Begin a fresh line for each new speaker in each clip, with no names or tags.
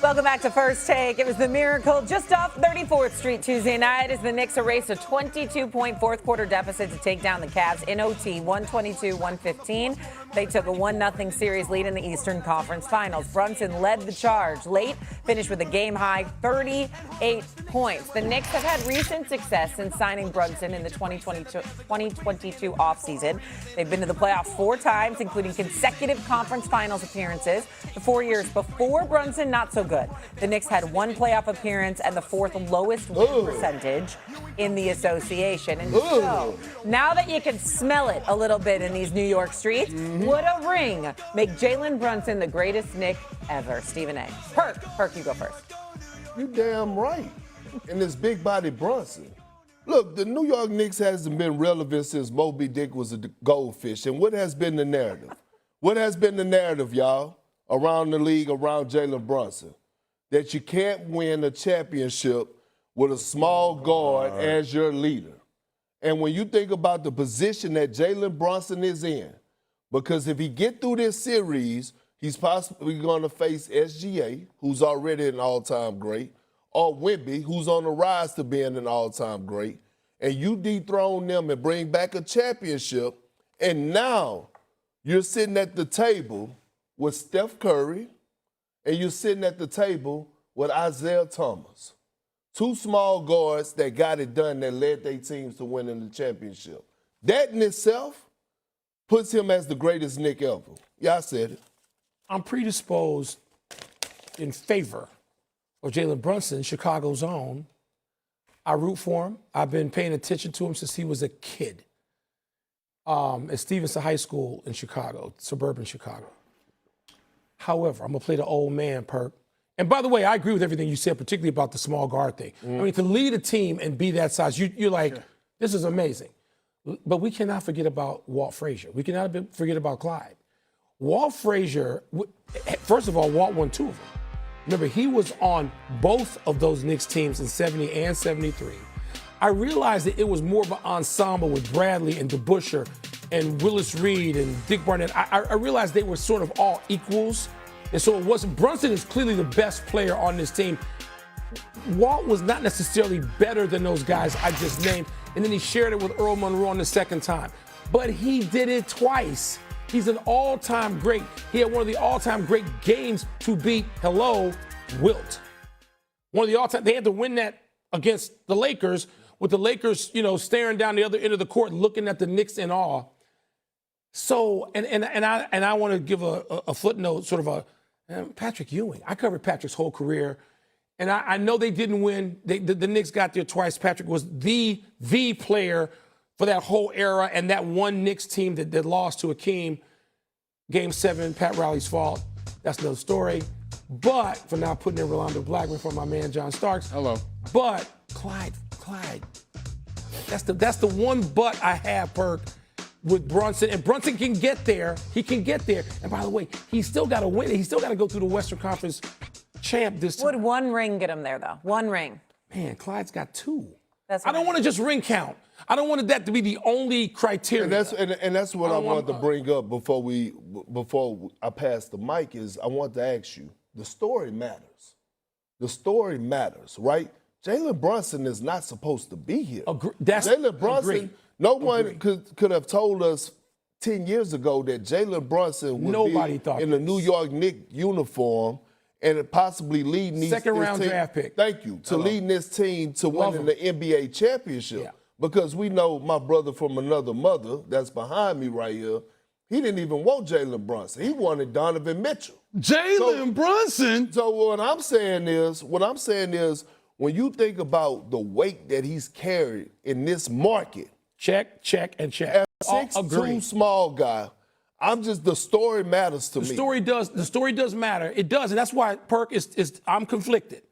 Welcome back to First Take. It was the miracle just off 34th Street Tuesday night as the Knicks erased a 22-point fourth-quarter deficit to take down the Cavs in OT, 122-115. They took a 1-0 series lead in the Eastern Conference Finals. Brunson led the charge late, finished with a game-high 38 points. The Knicks have had recent success since signing Brunson in the 2022 offseason. They've been to the playoffs 4 times, including consecutive conference finals appearances. The 4 years before Brunson, not so good. The Knicks had 1 playoff appearance and the 4th lowest win percentage in the association. And so, now that you can smell it a little bit in these New York streets, would a ring make Jalen Brunson the greatest Knick ever? Stephen A. Perk, you go first.
You damn right. And this big body Brunson. Look, the New York Knicks hasn't been relevant since Moby Dick was a goldfish. And what has been the narrative? What has been the narrative, y'all, around the league, around Jalen Brunson? That you can't win a championship with a small guard as your leader. And when you think about the position that Jalen Brunson is in, because if he get through this series, he's possibly going to face SGA, who's already an all-time great, or Wemby, who's on the rise to being an all-time great, and you dethrone them and bring back a championship, and now you're sitting at the table with Steph Curry, and you're sitting at the table with Isaiah Thomas. 2 small guards that got it done that led their teams to winning the championship. That in itself puts him as the greatest Knick ever. Yeah, I said it.
I'm predisposed in favor of Jalen Brunson, Chicago's own. I root for him. I've been paying attention to him since he was a kid at Stevenson High School in Chicago, suburban Chicago. However, I'm going to play the old man, Perk. And by the way, I agree with everything you said, particularly about the small guard thing. I mean, to lead a team and be that size, you're like, this is amazing. But we cannot forget about Walt Frazier. We cannot forget about Clyde. Walt Frazier, first of all, Walt won 2 of them. Remember, he was on both of those Knicks teams in 70 and 73. I realized that it was more of an ensemble with Bradley and DeBusschere and Willis Reed and Dick Barnett. I realized they were sort of all equals. And so it wasn't, Brunson is clearly the best player on this team. Walt was not necessarily better than those guys I just named. And then he shared it with Earl Monroe on the second time. But he did it twice. He's an all-time great. He had one of the all-time great games to beat, Wilt. One of the all-time, they had to win that against the Lakers, with the Lakers, staring down the other end of the court, looking at the Knicks in awe. So, and I want to give a footnote, sort of Patrick Ewing. I covered Patrick's whole career, and I know they didn't win. The Knicks got there twice. Patrick was the player for that whole era, and that one Knicks team that lost to Akeem, Game 7, Pat Riley's fault. That's another story. But for now putting in Rolando Blackman for my man John Starks.
Hello.
But Clyde. That's the one but I have, Perk, with Brunson. And Brunson can get there. He can get there. And by the way, he's still got to win. He's still got to go through the Western Conference champ this time.
Would 1 ring get him there, though? 1 ring.
Man, Clyde's got 2.
I
don't want to just ring count. I don't want that to be the only criteria.
And that's what I wanted to bring up before I pass the mic is I want to ask you, the story matters. The story matters, right? Jalen Brunson is not supposed to be here. Jalen Brunson, no one could have told us 10 years ago that Jalen Brunson would be in the New York Knicks uniform and possibly leading these
second-round draft pick.
Thank you. Leading this team to winning the NBA championship. Yeah. Because we know my brother from another mother that's behind me right here, he didn't even want Jalen Brunson. He wanted Donovan Mitchell.
Jalen Brunson?
So what I'm saying is, when you think about the weight that he's carried in this market.
Check, and check.
As a 6'2" small guy, the story matters to me.
The story does matter. It does, and that's why Perk I'm conflicted.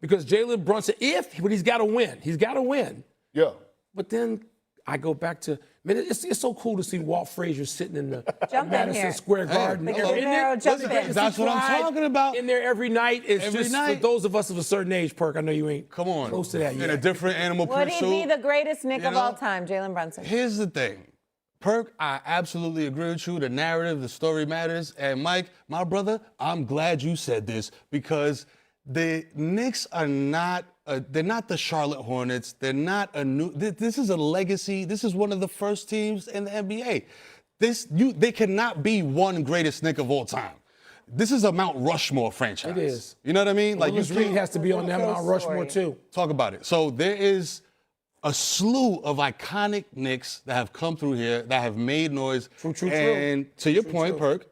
Because Jalen Brunson, but he's got to win. He's got to win.
Yeah.
But then I go back to, man, it's so cool to see Walt Frazier sitting in the Madison Square Garden.
That's what I'm talking about.
In there every night. For those of us of a certain age, Perk, I know you ain't close to that yet.
In a different animal pursuit.
Would he be the greatest Knick of all time, Jalen Brunson?
Here's the thing. Perk, I absolutely agree with you. The narrative, the story matters. And Mike, my brother, I'm glad you said this because The Knicks are not. They're not the Charlotte Hornets. They're not a new. This is a legacy. This is one of the first teams in the NBA. They cannot be one greatest Knick of all time. This is a Mount Rushmore franchise.
It is.
You know what I mean? Like
Willis Reed has to be on that Mount Rushmore too.
Talk about it. So there is a slew of iconic Knicks that have come through here that have made noise.
True.
And to your point, Perk,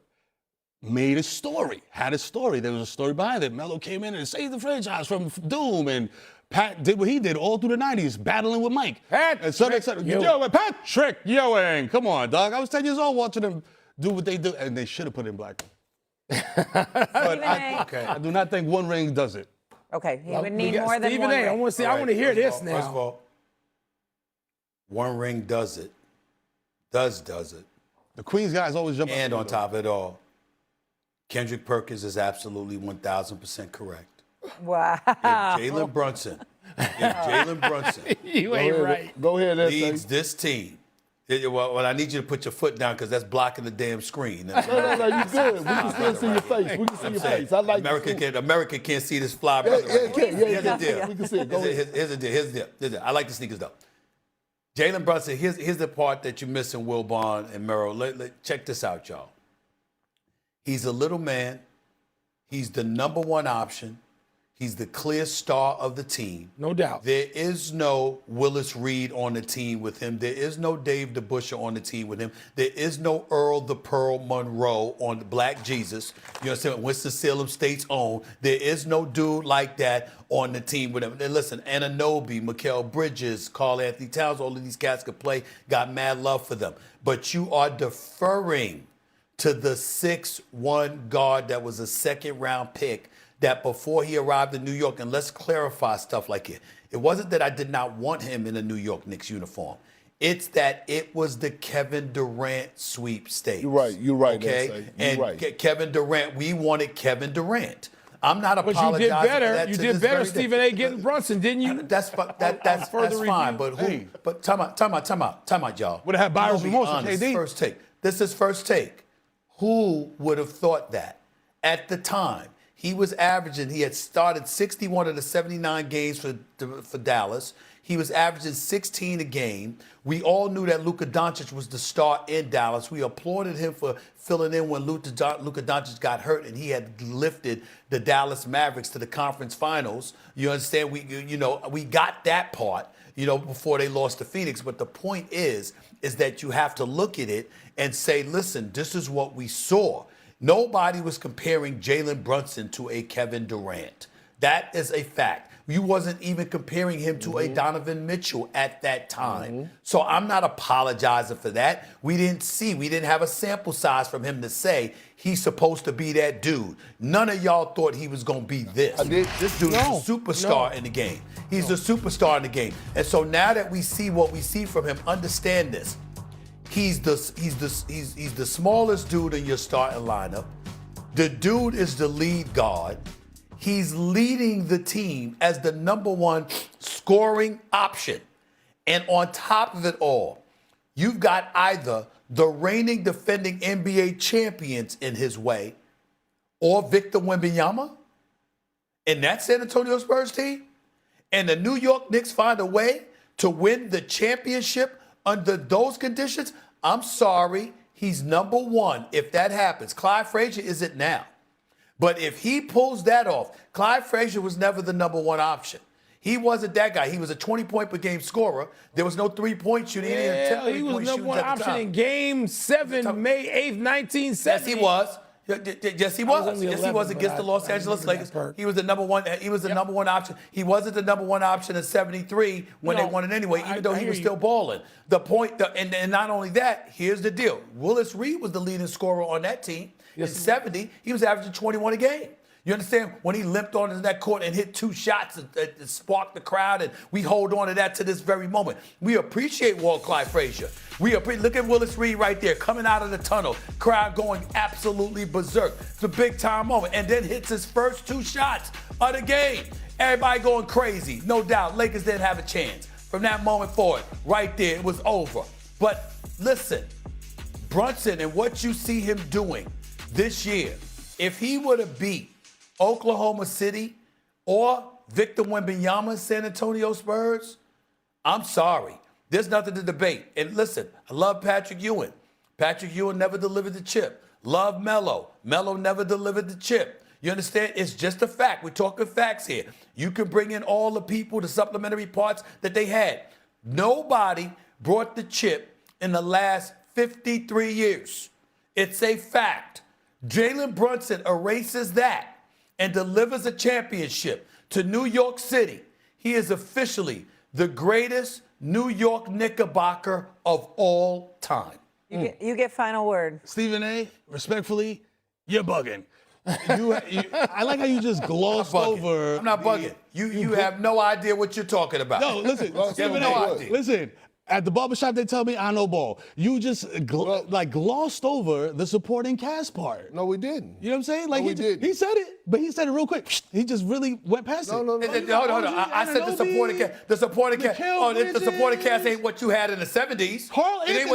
made a story, had a story. There was a story behind it. Melo came in and saved the franchise from doom, and Pat did what he did all through the 90s, battling with Mike. Et cetera, et cetera. Patrick Ewing. Come on, dog. I was 10 years old watching them do what they do, and they should have put in black. But I do not think one ring does it.
Okay, he would need more than
Stephen
one
A.
ring.
I want to hear this now.
First of all, one ring does it. Does it.
The Queens guys always jump.
And on top of it all, Kendrick Perkins is absolutely 1,000% correct.
Wow.
If Jalen Brunson,
You ain't right.
Go ahead,
leads
S.A.
this team. Well, I need you to put your foot down because that's blocking the damn screen.
No, you good. We can still see your face. We can see your face. I like
America can't see this fly brother. Here's the deal.
We can see it. Go ahead.
Here's the deal. I like the sneakers though. Jalen Brunson, here's the part that you're missing, Will Bond and Merrill. Check this out, y'all. He's a little man. He's the number one option. He's the clear star of the team.
No doubt.
There is no Willis Reed on the team with him. There is no Dave DeBusschere on the team with him. There is no Earl the Pearl Monroe on the Black Jesus. You understand? Winston-Salem State's own. There is no dude like that on the team with him. And listen, Anunoby, Mikal Bridges, Karl Anthony Towns, all of these cats could play. Got mad love for them. But you are deferring to the 6'1" guard that was a second-round pick that before he arrived in New York, and let's clarify stuff like it. It wasn't that I did not want him in a New York Knicks uniform. It's that it was the Kevin Durant sweepstakes.
You're right.
Okay?
You're right.
Kevin Durant, we wanted Kevin Durant. I'm not
But
apologizing
you did
for
better.
that
You
to
did
this
better,
very day.
Stephen A. getting Brunson, didn't you?
That's
further
fine.
review.
But time out, y'all.
Would've had Byron
Be
Formosa,
honest.
KD.
First take. This is first take. Who would have thought that at the time? He had started 61 of the 79 games for Dallas. He was averaging 16 a game. We all knew that Luka Doncic was the star in Dallas. We applauded him for filling in when Luka Doncic got hurt and he had lifted the Dallas Mavericks to the conference finals. You understand? We got that part, before they lost to Phoenix. But the point is that you have to look at it and say, listen, this is what we saw. Nobody was comparing Jalen Brunson to a Kevin Durant. That is a fact. You wasn't even comparing him to a Donovan Mitchell at that time. So I'm not apologizing for that. We didn't have a sample size from him to say he's supposed to be that dude. None of y'all thought he was going to be this. This dude is a superstar in the game. He's a superstar in the game. And so now that we see what we see from him, understand this. He's the smallest dude in your starting lineup. The dude is the lead guard. He's leading the team as the number one scoring option. And on top of it all, you've got either the reigning defending NBA champions in his way or Victor Wembanyama in that San Antonio Spurs team. And the New York Knicks find a way to win the championship under those conditions. I'm sorry, he's number one if that happens. Clyde Frazier isn't now. But if he pulls that off, Clyde Frazier was never the number one option. He wasn't that guy. He was a 20-point per game scorer. There was no three-point shooting.
He was number one option in Game 7, May 8th, 1970.
Yes, he was. Yes, he was.
only
Yes, he
11,
was against
but
the Los
I
Angeles
remember
Lakers.
that part.
He was the number one. He was the number one option. He wasn't the number one option in '73 when they won it anyway, even though he was still balling. The point, and not only that, here's the deal. Willis Reed was the leading scorer on that team. In '70, he was averaging 21 a game. You understand? When he limped onto that court and hit two shots, it sparked the crowd, and we hold on to that to this very moment. We appreciate Walt Clyde Frazier. Look at Willis Reed right there, coming out of the tunnel, crowd going absolutely berserk. It's a big-time moment, and then hits his first two shots of the game. Everybody going crazy. No doubt, Lakers didn't have a chance. From that moment forward, right there, it was over. But listen, Brunson and what you see him doing this year, if he would have beat Oklahoma City or Victor Wembanyama, San Antonio Spurs, I'm sorry. There's nothing to debate. And listen, I love Patrick Ewing. Patrick Ewing never delivered the chip. Love Melo. Melo never delivered the chip. You understand? It's just a fact. We're talking facts here. You can bring in all the people, the supplementary parts that they had. Nobody brought the chip in the last 53 years. It's a fact. Jalen Brunson erases that and delivers a championship to New York City. He is officially the greatest New York Knickerbocker of all time.
You get final word.
Stephen A., respectfully, you're bugging. I like how you just glossed over.
I'm not bugging. You have no idea what you're talking about.
No, listen, Stephen
no
A.,
idea.
listen. At the barbershop, they tell me I know ball. You just glossed over the supporting cast part.
No, we didn't.
You know what I'm saying? Like
No, we didn't.
he said it, but he said it real quick. He just really went past it.
No.
Hold on. I said the supporting cast. The supporting cast.
Mikal
Oh, the supporting cast
Bridges.
ain't what you had in the 70s.
Carl
It ain't
Anthony